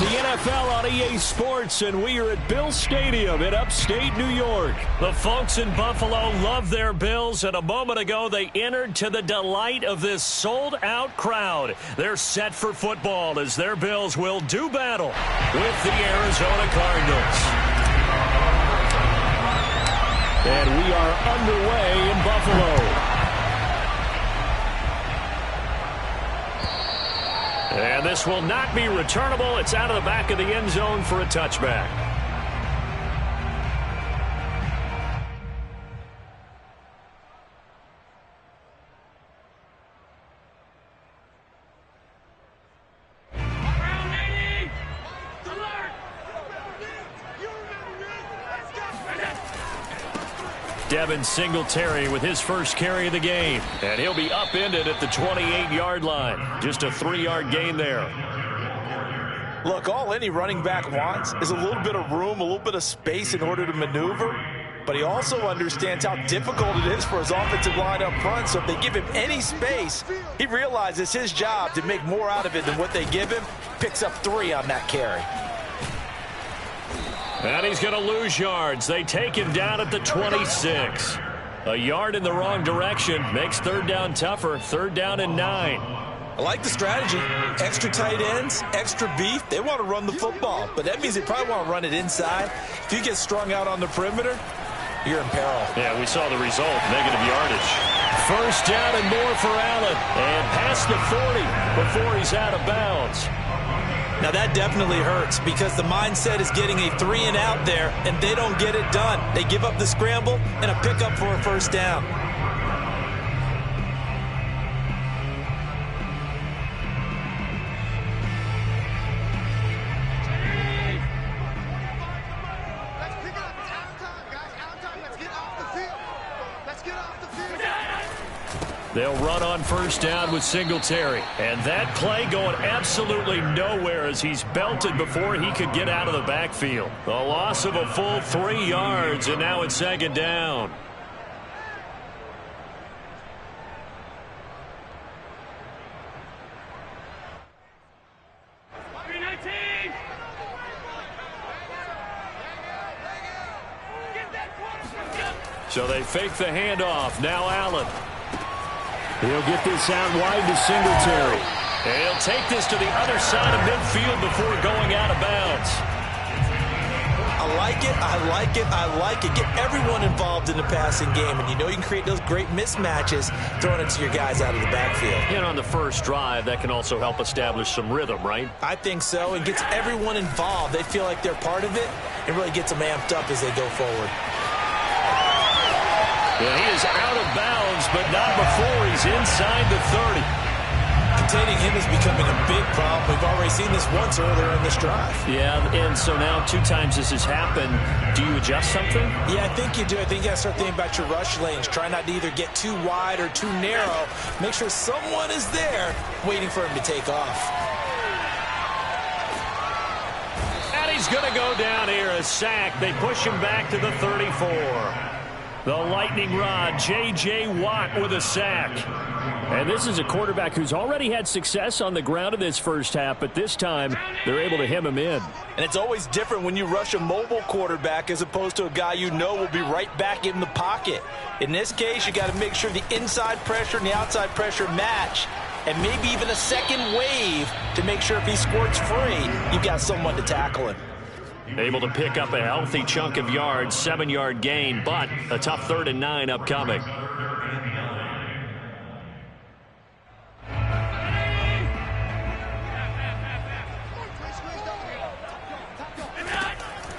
It's the NFL on EA Sports, and we are at Bill Stadium in upstate New York. The folks in Buffalo love their Bills, and a moment ago they entered to the delight of this sold-out crowd. They're set for football as their Bills will do battle with the Arizona Cardinals. And we are underway in Buffalo. And this will not be returnable. It's out of the back of the end zone for a touchback. Devin Singletary with his first carry of the game. And he'll be upended at the 28-yard line. Just a 3-yard gain there. Look, all any running back wants is a little bit of room, a little bit of space in order to maneuver. But he also understands how difficult it is for his offensive line up front. So if they give him any space, he realizes it's his job to make more out of it than what they give him. Picks up 3 on that carry. And he's going to lose yards. They take him down at the 26. A yard in the wrong direction makes third down tougher. 3rd down and 9. I like the strategy. Extra tight ends, extra beef. They want to run the football, but that means they probably want to run it inside. If you get strung out on the perimeter, you're in peril. Yeah, we saw the result. Negative yardage. 1st down and more for Allen. And past the 40 before he's out of bounds. Now that definitely hurts because the mindset is getting a 3-and-out there, and they don't get it done. They give up the scramble and a pickup for a 1st down. They'll run on 1st down with Singletary. And that play going absolutely nowhere as he's belted before he could get out of the backfield. A loss of a full 3 yards, and now it's 2nd down. So they fake the handoff. Now Allen. He'll get this out wide to Singletary. And he'll take this to the other side of midfield before going out of bounds. I like it, I like it, I like it. Get everyone involved in the passing game, and you know you can create those great mismatches throwing it to your guys out of the backfield. And on the first drive, that can also help establish some rhythm, right? I think so. It gets everyone involved. They feel like they're part of it. It really gets them amped up as they go forward. Yeah, he is out of bounds, but not before he's inside the 30. Containing him is becoming a big problem. We've already seen this once earlier in this drive. Yeah, and so now 2 times this has happened. Do you adjust something? Yeah, I think you do. I think you got to start thinking about your rush lanes. Try not to either get too wide or too narrow. Make sure someone is there waiting for him to take off. And he's going to go down here, a sack. They push him back to the 34. The lightning rod, J.J. Watt with a sack. And this is a quarterback who's already had success on the ground in this first half, but this time they're able to hem him in. And it's always different when you rush a mobile quarterback as opposed to a guy you know will be right back in the pocket. In this case, you got to make sure the inside pressure and the outside pressure match, and maybe even a second wave to make sure if he squirts free, you've got someone to tackle him. Able to pick up a healthy chunk of yards, 7-yard gain, but a tough 3rd and 9 upcoming.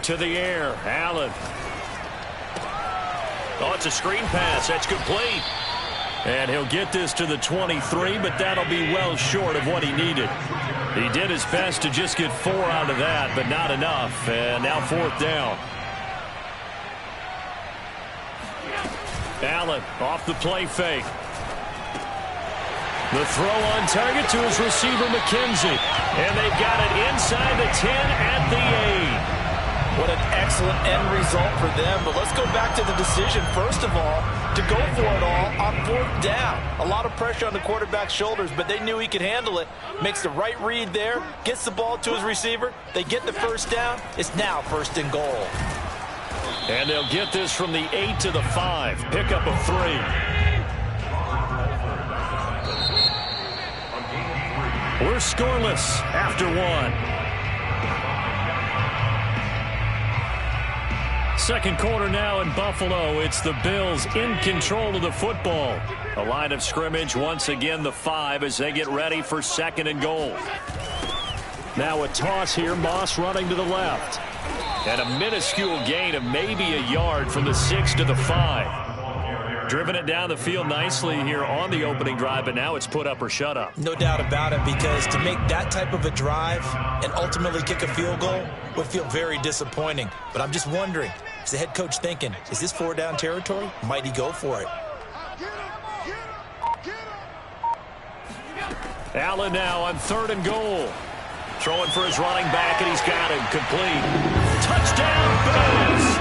To the air, Allen. Oh, it's a screen pass. That's complete. And he'll get this to the 23, but that'll be well short of what he needed. He did his best to just get 4 out of that, but not enough. And now 4th down. Allen off the play fake. The throw on target to his receiver, McKenzie. And they've got it inside the 10 at the 8. What an excellent end result for them. But let's go back to the decision, first of all, to go for it all on 4th down. A lot of pressure on the quarterback's shoulders, but they knew he could handle it. Makes the right read there, gets the ball to his receiver. They get the first down. It's now 1st and goal. And they'll get this from the 8 to the 5. Pickup of 3. We're scoreless after 1. Second quarter now in Buffalo. It's the Bills in control of the football. A line of scrimmage once again the 5 as they get ready for 2nd and goal. Now a toss here. Moss running to the left. And a minuscule gain of maybe a yard from the 6 to the 5. Driven it down the field nicely here on the opening drive, but now it's put up or shut up. No doubt about it, because to make that type of a drive and ultimately kick a field goal would feel very disappointing. But I'm just wondering, is the head coach thinking, is this 4-down territory? Might he go for it? Allen now on 3rd and goal. Throwing for his running back, and he's got him complete. Touchdown, Bills!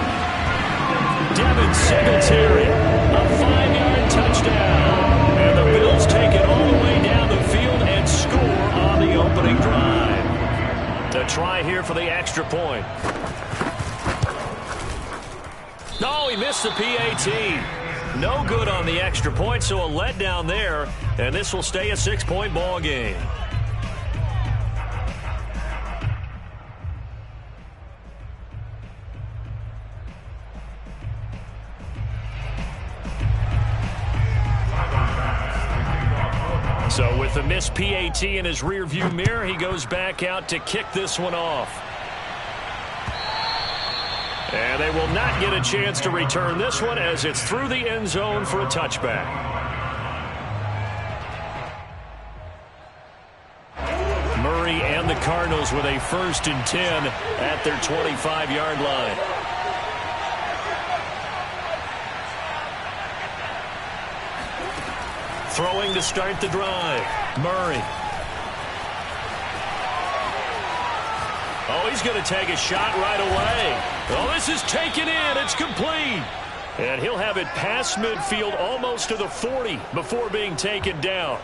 Devin Singletary, a 5-yard touchdown. And the Bills take it all the way down the field and score on the opening drive. To try here for the extra point. No, he missed the PAT. No good on the extra point, so a letdown there. And this will stay a 6-point ball game. So with the missed PAT in his rearview mirror, he goes back out to kick this one off. And they will not get a chance to return this one as it's through the end zone for a touchback. Murray and the Cardinals with a 1st and 10 at their 25-yard line. Throwing to start the drive. Murray. Oh, he's going to take a shot right away. Oh, this is taken in. It's complete. And he'll have it past midfield almost to the 40 before being taken down.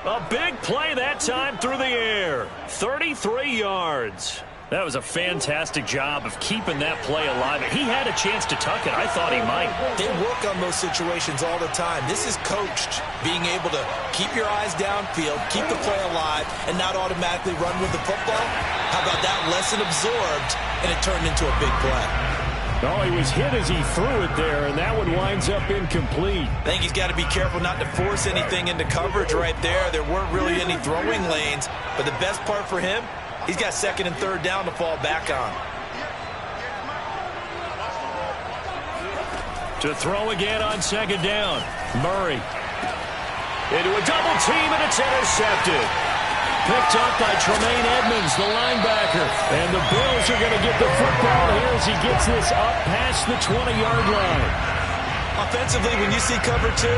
A big play that time through the air. 33 yards. That was a fantastic job of keeping that play alive. He had a chance to tuck it. I thought he might. They work on those situations all the time. This is coached, being able to keep your eyes downfield, keep the play alive, and not automatically run with the football. How about that? Lesson absorbed, and it turned into a big play. Oh, he was hit as he threw it there, and that one winds up incomplete. I think he's got to be careful not to force anything into coverage right there. There weren't really any throwing lanes, but the best part for him, he's got 2nd and 3rd down to fall back on. To throw again on 2nd down. Murray. Into a double team, and it's intercepted. Picked up by Tremaine Edmonds, the linebacker. And the Bills are going to get the football here as he gets this up past the 20-yard line. Offensively, when you see cover 2,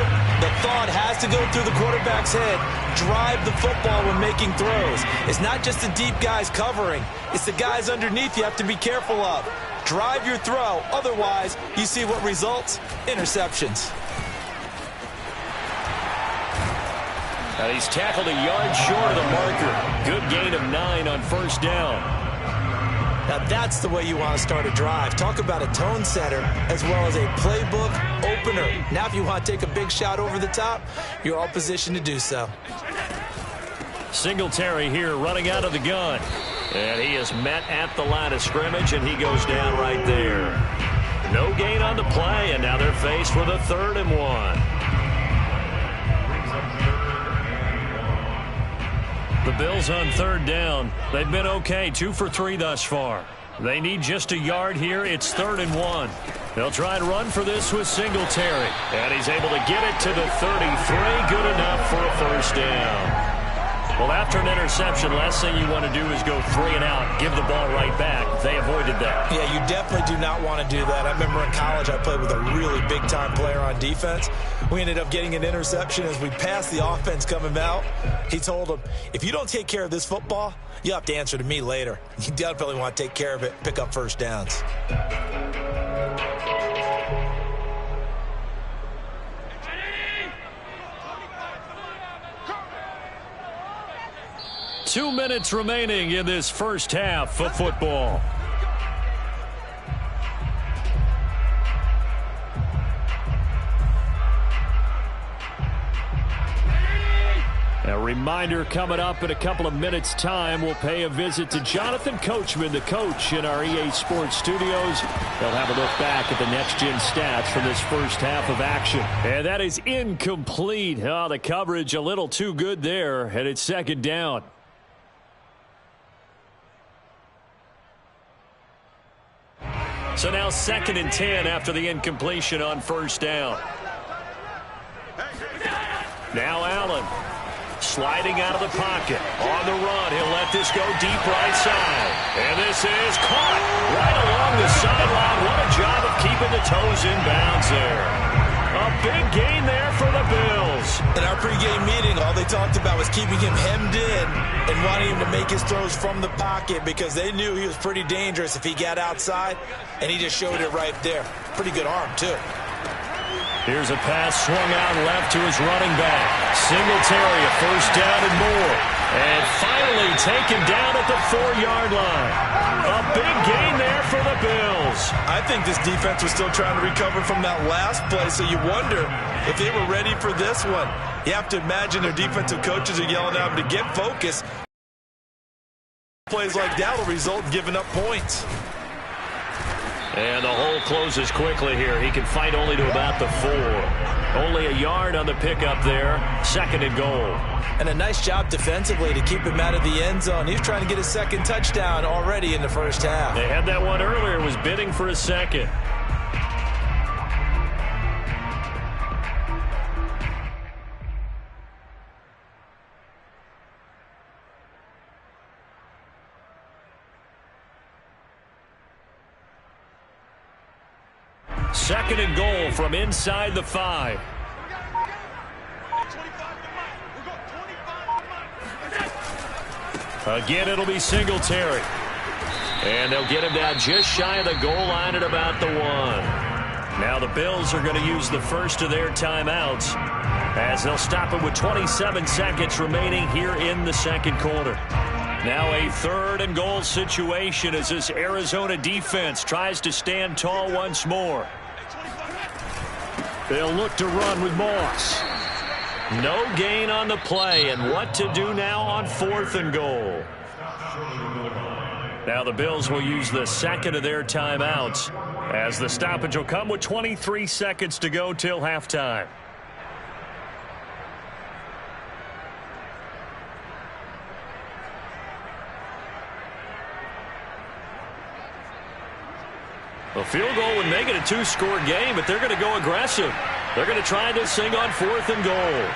the thought has to go through the quarterback's head. Drive the football when making throws. It's not just the deep guys covering. It's the guys underneath you have to be careful of. Drive your throw. Otherwise, you see what results? Interceptions. And he's tackled a yard short of the marker. Good gain of 9 on 1st down. Now that's the way you want to start a drive. Talk about a tone setter as well as a playbook opener. Now if you want to take a big shot over the top, you're all positioned to do so. Singletary here running out of the gun. And he is met at the line of scrimmage, and he goes down right there. No gain on the play, and now they're faced with a 3rd and 1. The Bills on 3rd down. They've been okay, 2 for 3 thus far. They need just a yard here. It's 3rd and 1. They'll try and run for this with Singletary. And he's able to get it to the 33. Good enough for a 1st down. Well, after an interception, last thing you want to do is go 3 and out, give the ball right back. They avoided that. Yeah, you definitely do not want to do that. I remember in college I played with a really big-time player on defense. We ended up getting an interception as we passed the offense coming out. He told him, if you don't take care of this football, you'll have to answer to me later. You definitely want to take care of it, pick up first downs. 2 minutes remaining in this first half of football. A reminder coming up in a couple of minutes' time. We'll pay a visit to Jonathan Coachman, the coach in our EA Sports studios. They'll have a look back at the next-gen stats from this first half of action. And that is incomplete. Oh, the coverage a little too good there, and it's second down. So now 2nd and 10 after the incompletion on first down. Now Allen. Sliding out of the pocket. On the run. He'll let this go deep right side. And this is caught right along the sideline. What a job of keeping the toes in bounds there. A big gain there for the Bills. In our pregame meeting, all they talked about was keeping him hemmed in and wanting him to make his throws from the pocket because they knew he was pretty dangerous if he got outside, and he just showed it right there. Pretty good arm, too. Here's a pass swung out left to his running back. Singletary, a first down and more. And finally taken down at the 4-yard line. A big gain there for the Bills. I think this defense was still trying to recover from that last play, so you wonder if they were ready for this one. You have to imagine their defensive coaches are yelling at them to get focused. Plays like that will result in giving up points. And the hole closes quickly here. He can fight only to about the 4. Only a yard on the pickup there. 2nd and goal. And a nice job defensively to keep him out of the end zone. He's trying to get his 2nd touchdown already in the first half. They had that one earlier. Was bidding for a 2nd. Second and goal from inside the 5. Again, it'll be Singletary. And they'll get him down just shy of the goal line at about the 1. Now the Bills are going to use the first of their timeouts as they'll stop it with 27 seconds remaining here in the second quarter. Now a 3rd and goal situation as this Arizona defense tries to stand tall once more. They'll look to run with Moss. No gain on the play, and what to do now on 4th and goal. Now the Bills will use the 2nd of their timeouts as the stoppage will come with 23 seconds to go till halftime. A field goal would make it a 2-score game, but they're going to go aggressive. They're going to try this thing on 4th and goal.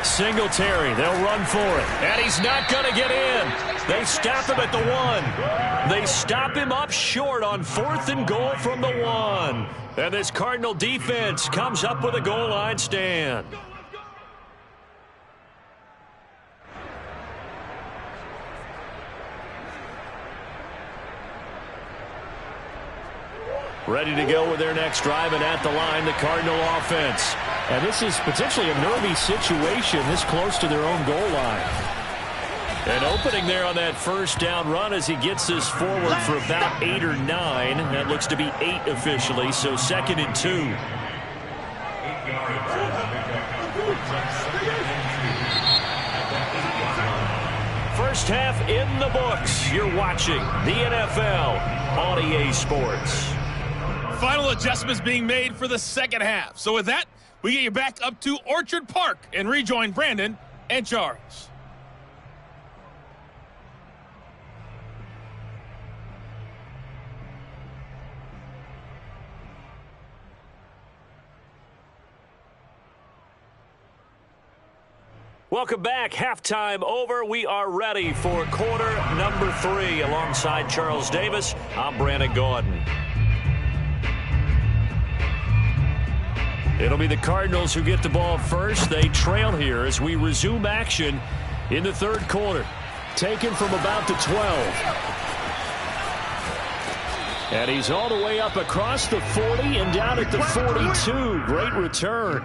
Singletary, they'll run for it. And he's not going to get in. They stop him at the 1. They stop him up short on 4th and goal from the 1. And this Cardinal defense comes up with a goal line stand. Ready to go with their next drive, and at the line, the Cardinal offense. And this is potentially a nervy situation this close to their own goal line. An opening there on that first down run as he gets this forward for about 8 or 9. That looks to be 8 officially, so 2nd and 2. First half in the books. You're watching the NFL on EA Sports. Final adjustments being made for the second half. So with that, we get you back up to Orchard Park and rejoin Brandon and Charles. Welcome back. Halftime over. We are ready for quarter number 3. Alongside Charles Davis, I'm Brandon Gordon. It'll be the Cardinals who get the ball first. They trail here as we resume action in the third quarter. Taken from about the 12. And he's all the way up across the 40 and down at the 42. Great return.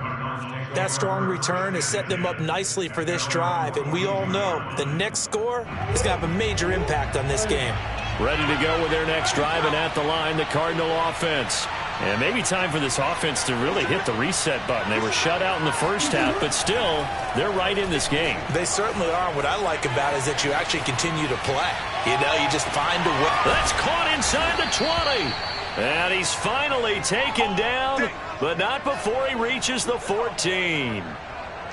That strong return is setting them up nicely for this drive, and we all know the next score is going to have a major impact on this game. Ready to go with their next drive, and at the line, the Cardinal offense. And maybe time for this offense to really hit the reset button. They were shut out in the first half, but still, they're right in this game. They certainly are. What I like about it is that you actually continue to play. You know, you just find a way. That's caught inside the 20. And he's finally taken down, but not before he reaches the 14.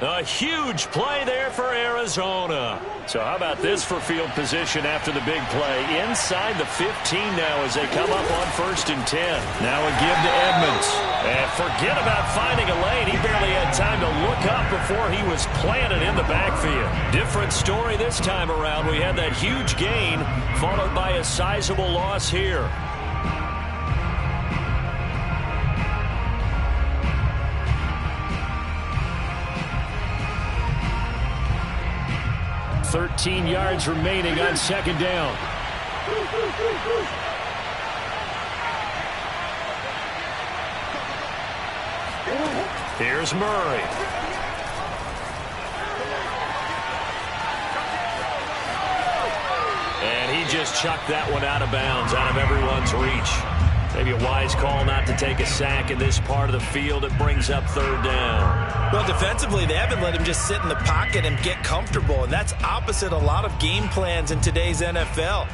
A huge play there for Arizona. So how about this for field position after the big play? Inside the 15 now as they come up on 1st and 10. Now a give to Edmonds. And forget about finding a lane. He barely had time to look up before he was planted in the backfield. Different story this time around. We had that huge gain followed by a sizable loss here. 13 yards remaining on 2nd down. Here's Murray. And he just chucked that one out of bounds, out of everyone's reach. Maybe a wise call not to take a sack in this part of the field. It brings up 3rd down. Well, defensively, they haven't let him just sit in the pocket and get comfortable, and that's opposite a lot of game plans in today's NFL.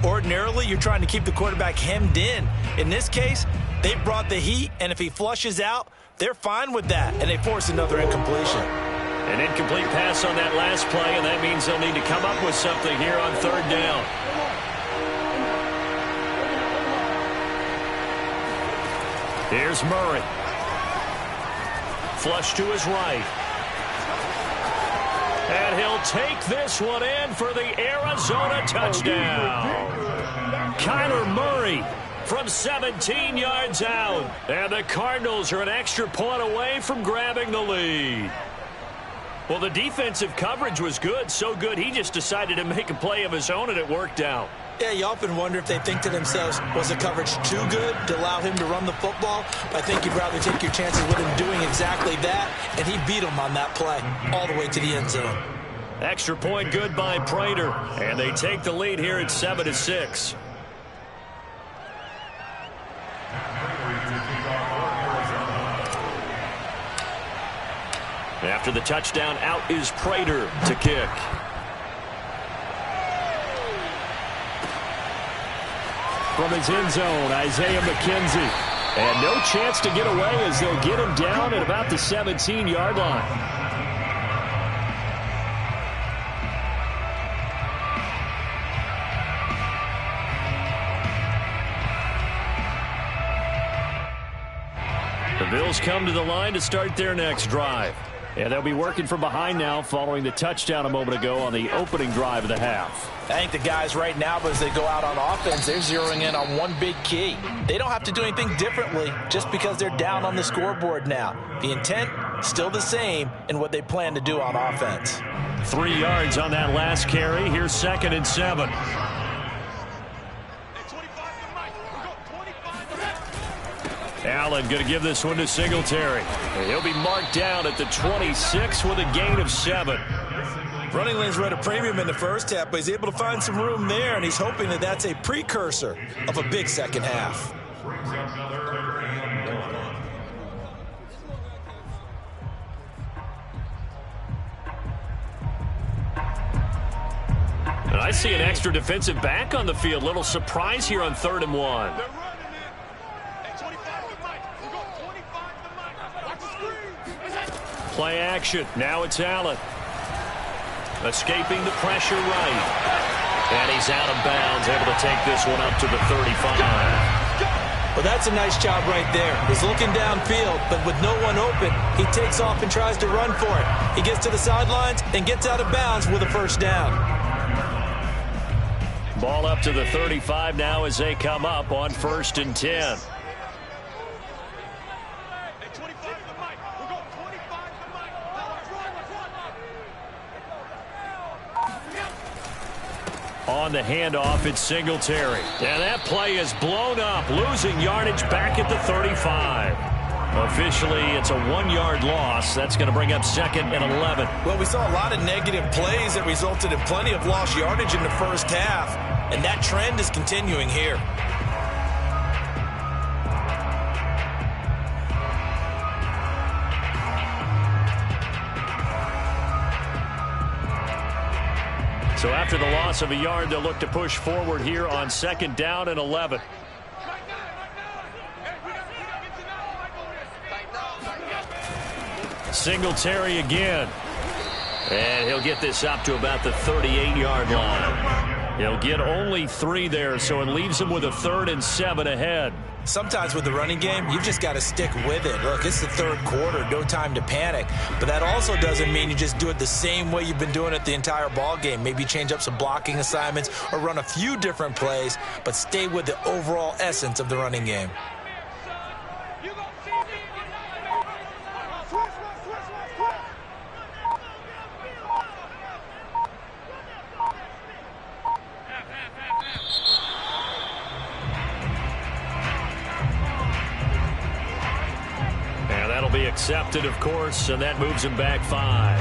Ordinarily, you're trying to keep the quarterback hemmed in. In this case, they brought the heat, and if he flushes out, they're fine with that, and they force another incompletion. An incomplete pass on that last play, and that means they'll need to come up with something here on 3rd down. Here's Murray. Flush to his right. And he'll take this one in for the Arizona touchdown. Kyler Murray from 17 yards out. And the Cardinals are an extra point away from grabbing the lead. Well, the defensive coverage was good, so good he just decided to make a play of his own, and it worked out. Yeah, you often wonder if they think to themselves, was the coverage too good to allow him to run the football? I think you'd rather take your chances with him doing exactly that, and he beat him on that play all the way to the end zone. Extra point good by Prater, and they take the lead here at 7-6. After the touchdown, out is Prater to kick. From his end zone, Isaiah McKenzie. And no chance to get away as they'll get him down at about the 17-yard line. The Bills come to the line to start their next drive. And they'll be working from behind now following the touchdown a moment ago on the opening drive of the half. I think the guys right now, as they go out on offense, they're zeroing in on one big key. They don't have to do anything differently just because they're down on the scoreboard now. The intent, still the same in what they plan to do on offense. 3 yards on that last carry. Here's 2nd and 7. Allen going to give this one to Singletary. He'll be marked down at the 26 with a gain of 7. Running lanes were at a premium in the first half, but he's able to find some room there, and he's hoping that that's a precursor of a big second half. And I see an extra defensive back on the field. Little surprise here on 3rd and 1. Play action. Now it's Allen. Escaping the pressure right. And he's out of bounds, able to take this one up to the 35. Well, that's a nice job right there. He's looking downfield, but with no one open, he takes off and tries to run for it. He gets to the sidelines and gets out of bounds with a first down. Ball up to the 35 now as they come up on 1st and 10. On the handoff, it's Singletary. And that play is blown up, losing yardage back at the 35. Officially, it's a 1-yard loss. That's going to bring up 2nd and 11. Well, we saw a lot of negative plays that resulted in plenty of lost yardage in the first half, and that trend is continuing here. So after the loss of a yard, they'll look to push forward here on 2nd down and 11. Singletary again. And he'll get this up to about the 38-yard line. He'll get only 3 there, so it leaves him with a 3rd and 7 ahead. Sometimes with the running game, you've just got to stick with it. Look, it's the 3rd quarter, no time to panic. But that also doesn't mean you just do it the same way you've been doing it the entire ball game. Maybe change up some blocking assignments or run a few different plays, but stay with the overall essence of the running game. Be accepted, of course, and that moves him back 5.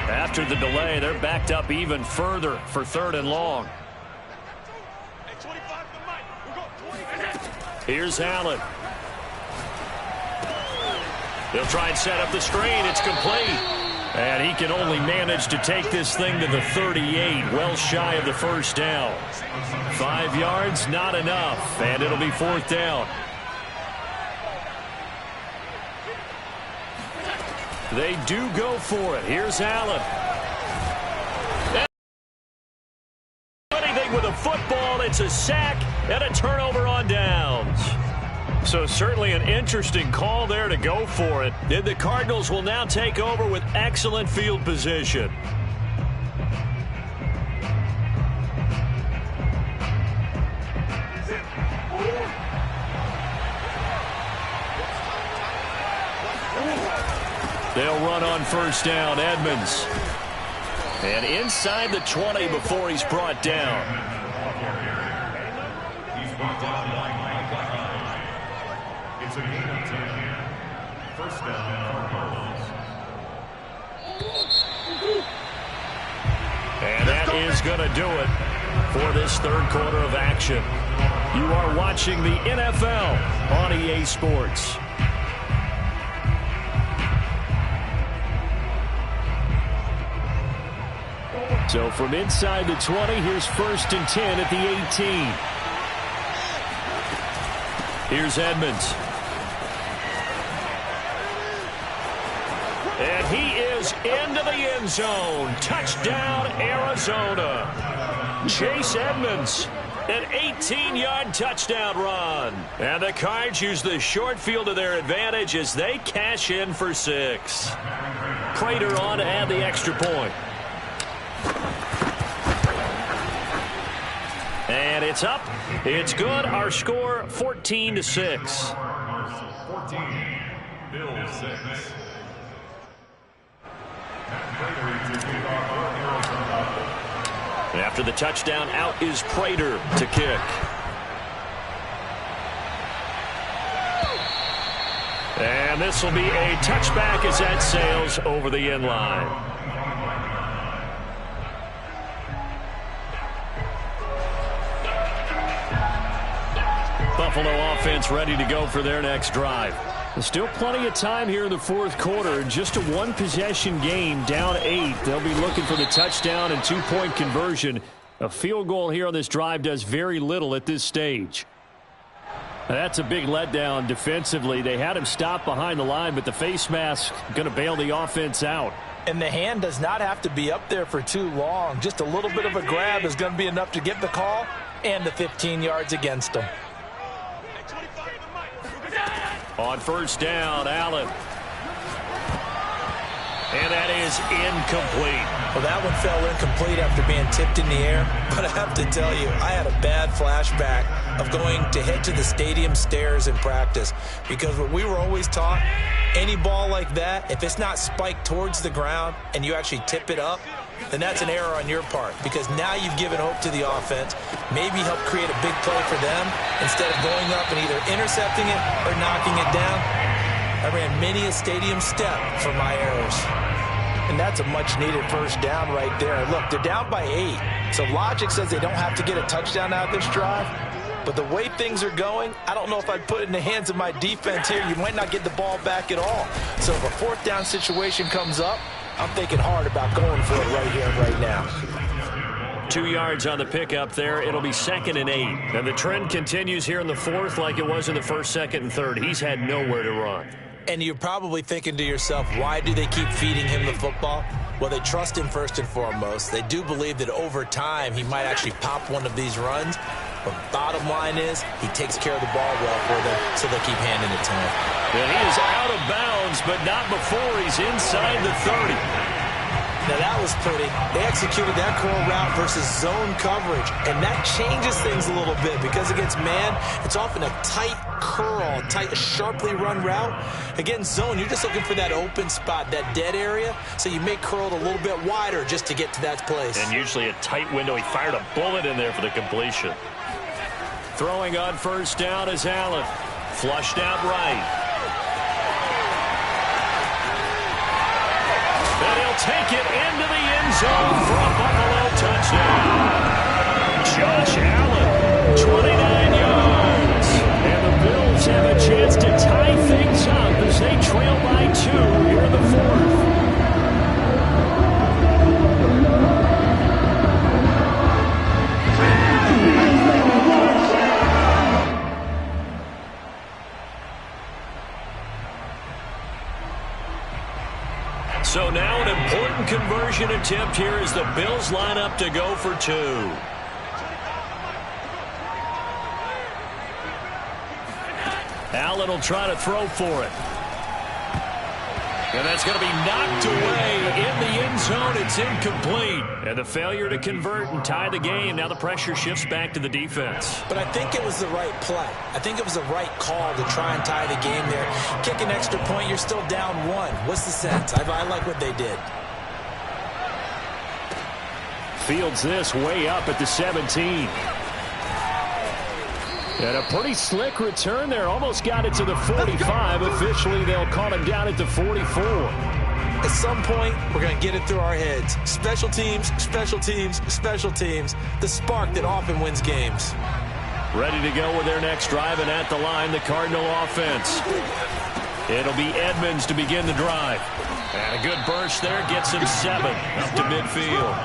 After the delay, they're backed up even further for 3rd and long. Here's Allen. They'll try and set up the screen. It's complete. And he can only manage to take this thing to the 38, well shy of the first down. 5 yards, not enough, and it'll be 4th down. They do go for it. Here's Allen. Anything with a football, it's a sack and a turnover on downs. So certainly an interesting call there to go for it. And the Cardinals will now take over with excellent field position. They'll run on 1st down, Edmonds. And inside the 20 before he's brought down. He's brought down. It's a gain of 10. 1st down, Cardinals. And that is going to do it for this 3rd quarter of action. You are watching the NFL on EA Sports. So from inside the 20, here's 1st and 10 at the 18. Here's Edmonds. And he is into the end zone. Touchdown, Arizona. Chase Edmonds, an 18-yard touchdown run. And the Cards use the short field to their advantage as they cash in for 6. Prater on to add the extra point. And it's up. It's good. Our score, 14-6. 14, Bills 6. After the touchdown, out is Prater to kick. And this will be a touchback as that sails over the end line. Buffalo offense ready to go for their next drive. There's still plenty of time here in the 4th quarter. Just a 1-possession game, down 8. They'll be looking for the touchdown and 2-point conversion. A field goal here on this drive does very little at this stage. Now that's a big letdown defensively. They had him stop behind the line, but the face mask going to bail the offense out. And the hand does not have to be up there for too long. Just a little bit of a grab is going to be enough to get the call and the 15 yards against him. On first down, Allen. And that is incomplete. Well, that one fell incomplete after being tipped in the air. But I have to tell you, I had a bad flashback of going to head to the stadium stairs in practice. Because what we were always taught, any ball like that, if it's not spiked towards the ground and you actually tip it up, then that's an error on your part. Because now you've given hope to the offense, maybe help create a big play for them instead of going up and either intercepting it or knocking it down. I ran many a stadium step for my errors. And that's a much-needed first down right there. Look, they're down by 8. So logic says they don't have to get a touchdown out of this drive. But the way things are going, I don't know if I'd put it in the hands of my defense here. You might not get the ball back at all. So if a fourth down situation comes up, I'm thinking hard about going for it right here and right now. 2 yards on the pickup there. It'll be 2nd and 8. And the trend continues here in the fourth like it was in the first, second, and third. He's had nowhere to run. And you're probably thinking to yourself, why do they keep feeding him the football? Well, they trust him first and foremost. They do believe that over time he might actually pop one of these runs. But bottom line is he takes care of the ball well for them, so they keep handing it to him. And he is out of bounds, but not before he's inside the 30. Now, that was pretty. They executed that curl route versus zone coverage, and that changes things a little bit because against man, it's often a tight curl, tight, sharply run route. Against zone, you're just looking for that open spot, that dead area, so you may curl it a little bit wider just to get to that place. And usually a tight window. He fired a bullet in there for the completion. Throwing on first down is Allen. Flushed out right. And he'll take it into the end zone for a Buffalo touchdown. Josh Allen, 29 yards. And the Bills have a chance to tie things up as they trail by 2 here in the fourth. So now an important conversion attempt here as the Bills line up to go for 2. Allen will try to throw for it. And that's going to be knocked away in the end zone. It's incomplete. And the failure to convert and tie the game. Now the pressure shifts back to the defense. But I think it was the right play. I think it was the right call to try and tie the game there. Kick an extra point, you're still down 1. What's the sense? I like what they did. Fields this way up at the 17. And a pretty slick return there. Almost got it to the 45. Officially, they'll call him down at the 44. At some point, we're going to get it through our heads. Special teams, special teams, special teams. The spark that often wins games. Ready to go with their next drive, and at the line, the Cardinal offense. It'll be Edmonds to begin the drive. And a good burst there gets him 7 up to midfield.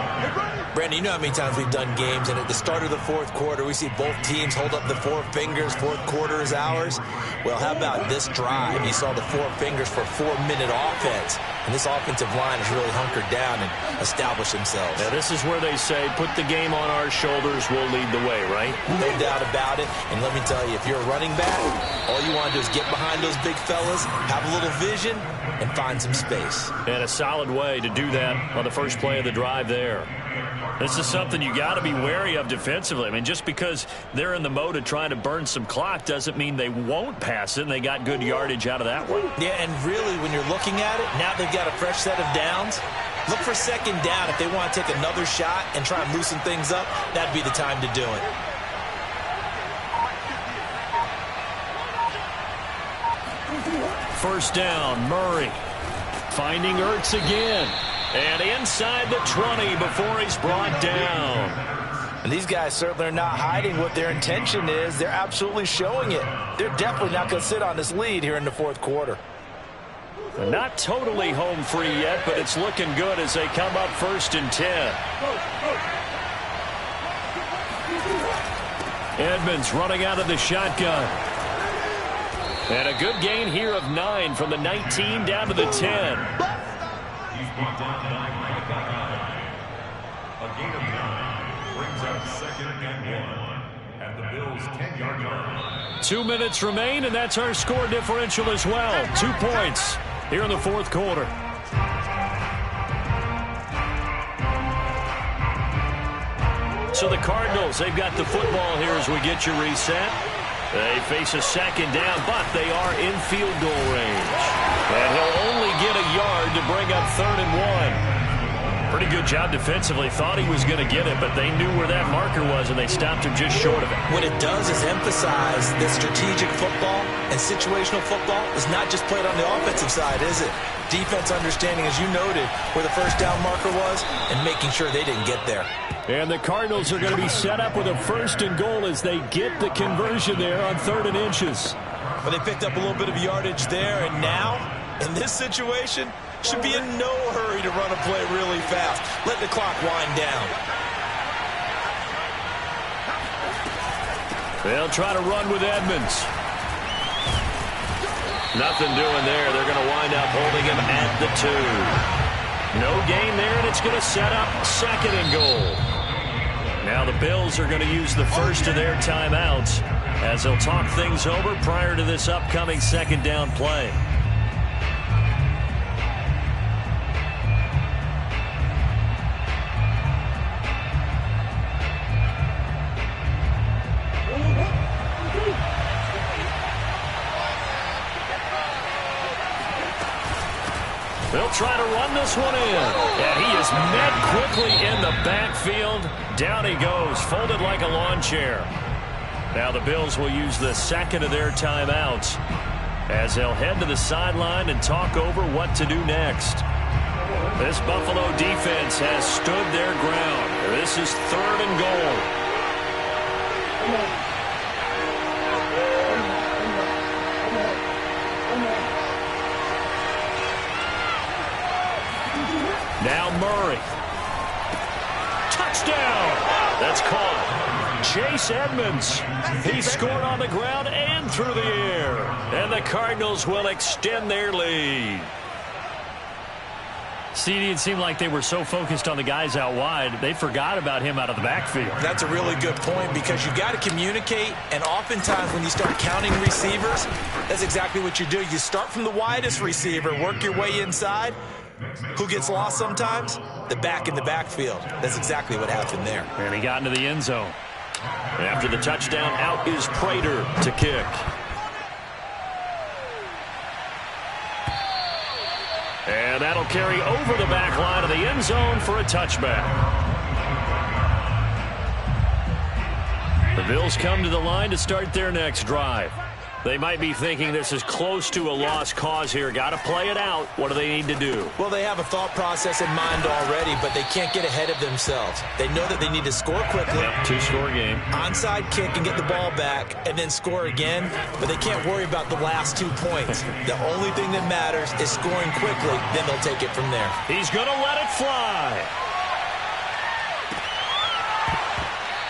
Brandon, you know how many times we've done games, and at the start of the fourth quarter, we see both teams hold up the 4 fingers, fourth quarter is ours. Well, how about this drive? You saw the 4 fingers for 4-minute offense, and this offensive line has really hunkered down and established themselves. Now, this is where they say, put the game on our shoulders, we'll lead the way, right? No doubt about it, and let me tell you, if you're a running back, all you want to do is get behind those big fellas, have a little vision, and find some space. And a solid way to do that on the first play of the drive there. This is something you got to be wary of defensively. I mean, just because they're in the mode of trying to burn some clock doesn't mean they won't pass it, and they got good yardage out of that one. Yeah, and really, when you're looking at it, now they've got a fresh set of downs. Look for second down. If they want to take another shot and try and loosen things up, that'd be the time to do it. First down, Murray. Finding Ertz again. And inside the 20 before he's brought down. And these guys certainly are not hiding what their intention is. They're absolutely showing it. They're definitely not going to sit on this lead here in the fourth quarter. Not totally home free yet, but it's looking good as they come up 1st and 10. Edmonds running out of the shotgun. And a good gain here of 9 from the 19 down to the 10. He's brought down by a gain of 9 brings up 2nd and 1 at the Bills' 10-yard line. 2 minutes remain, and that's our score differential as well. 2 points here in the fourth quarter. So the Cardinals, they've got the football here as we get you reset. They face a second down, but they are in field goal range. And he'll only get a yard to bring up 3rd and 1. Pretty good job defensively. Thought he was going to get it, but they knew where that marker was, and they stopped him just short of it. What it does is emphasize that strategic football and situational football is not just played on the offensive side, is it? Defense understanding, as you noted, where the first down marker was and making sure they didn't get there. And the Cardinals are going to be set up with a 1st and goal as they get the conversion there on 3rd and inches. Well, they picked up a little bit of yardage there, and now, in this situation, should be in no hurry to run a play really fast. Let the clock wind down. They'll try to run with Edmonds. Nothing doing there. They're going to wind up holding him at the 2. No gain there, and it's going to set up 2nd and goal. Now the Bills are going to use the first of their timeouts as they'll talk things over prior to this upcoming 2nd down play. They'll try to run this one in. And he is met quickly in the backfield. Down he goes, folded like a lawn chair. Now the Bills will use the 2nd of their timeouts as they'll head to the sideline and talk over what to do next. This Buffalo defense has stood their ground. This is 3rd and goal. Now Murray. Touchdown! That's caught. Chase Edmonds. He scored on the ground and through the air. And the Cardinals will extend their lead. CD, it seemed like they were so focused on the guys out wide, they forgot about him out of the backfield. That's a really good point because you got to communicate, and oftentimes when you start counting receivers, that's exactly what you do. You start from the widest receiver, work your way inside. Who gets lost sometimes? The back in the backfield. That's exactly what happened there. And he got into the end zone. And after the touchdown, out is Prater to kick. And that'll carry over the back line of the end zone for a touchback. The Bills come to the line to start their next drive. They might be thinking this is close to a lost cause here. Got to play it out. What do they need to do? Well, they have a thought process in mind already, but they can't get ahead of themselves. They know that they need to score quickly. Yep, 2-score game. Onside kick and get the ball back and then score again, but they can't worry about the last 2 points. The only thing that matters is scoring quickly, then they'll take it from there. He's going to let it fly.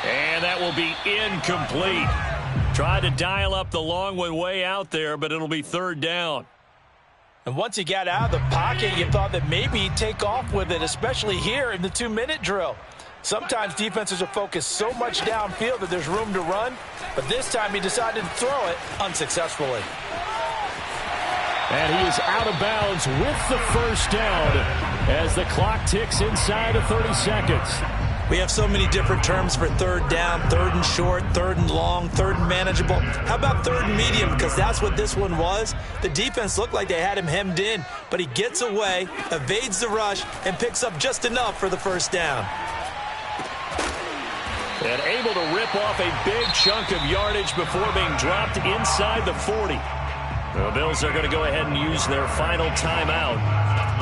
And that will be incomplete. Tried to dial up the long one way out there, but it'll be 3rd down. And once he got out of the pocket, you thought that maybe he'd take off with it, especially here in the 2-minute drill. Sometimes defenses are focused so much downfield that there's room to run, but this time he decided to throw it unsuccessfully. And he is out of bounds with the 1st down as the clock ticks inside of 30 seconds. We have so many different terms for 3rd down, 3rd and short, 3rd and long, 3rd and manageable. How about 3rd and medium? Because that's what this one was. The defense looked like they had him hemmed in, but he gets away, evades the rush, and picks up just enough for the 1st down. And able to rip off a big chunk of yardage before being dropped inside the 40. The Bills are going to go ahead and use their final timeout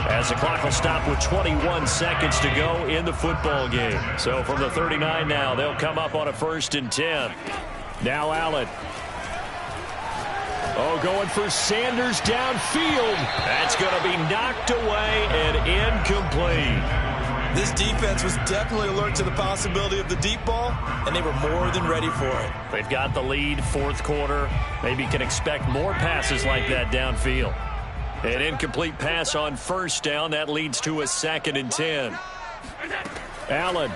as the clock will stop with 21 seconds to go in the football game. So from the 39 now, they'll come up on a 1st and 10. Now Allen. Oh, going for Sanders downfield. That's going to be knocked away and incomplete. This defense was definitely alert to the possibility of the deep ball, and they were more than ready for it. They've got the lead, 4th quarter. Maybe can expect more passes like that downfield. An incomplete pass on first down. That leads to a 2nd and 10. Allen.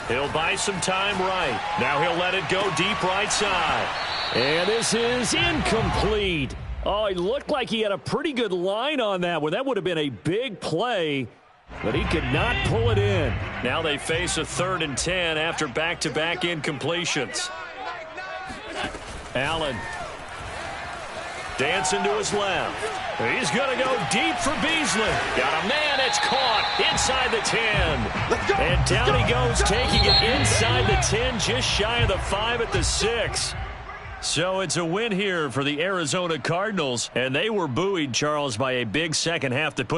He'll buy some time right. Now he'll let it go deep right side. And this is incomplete. Oh, it looked like he had a pretty good line on that one. That would have been a big play, but he could not pull it in. Now they face a 3rd and 10 after back-to-back incompletions. Allen. Dancing to his left. He's going to go deep for Beasley. Got a man. It's caught inside the 10. And down he goes, taking it inside the 10, just shy of the 5 at the 6. So it's a win here for the Arizona Cardinals, and they were buoyed, Charles, by a big second half that put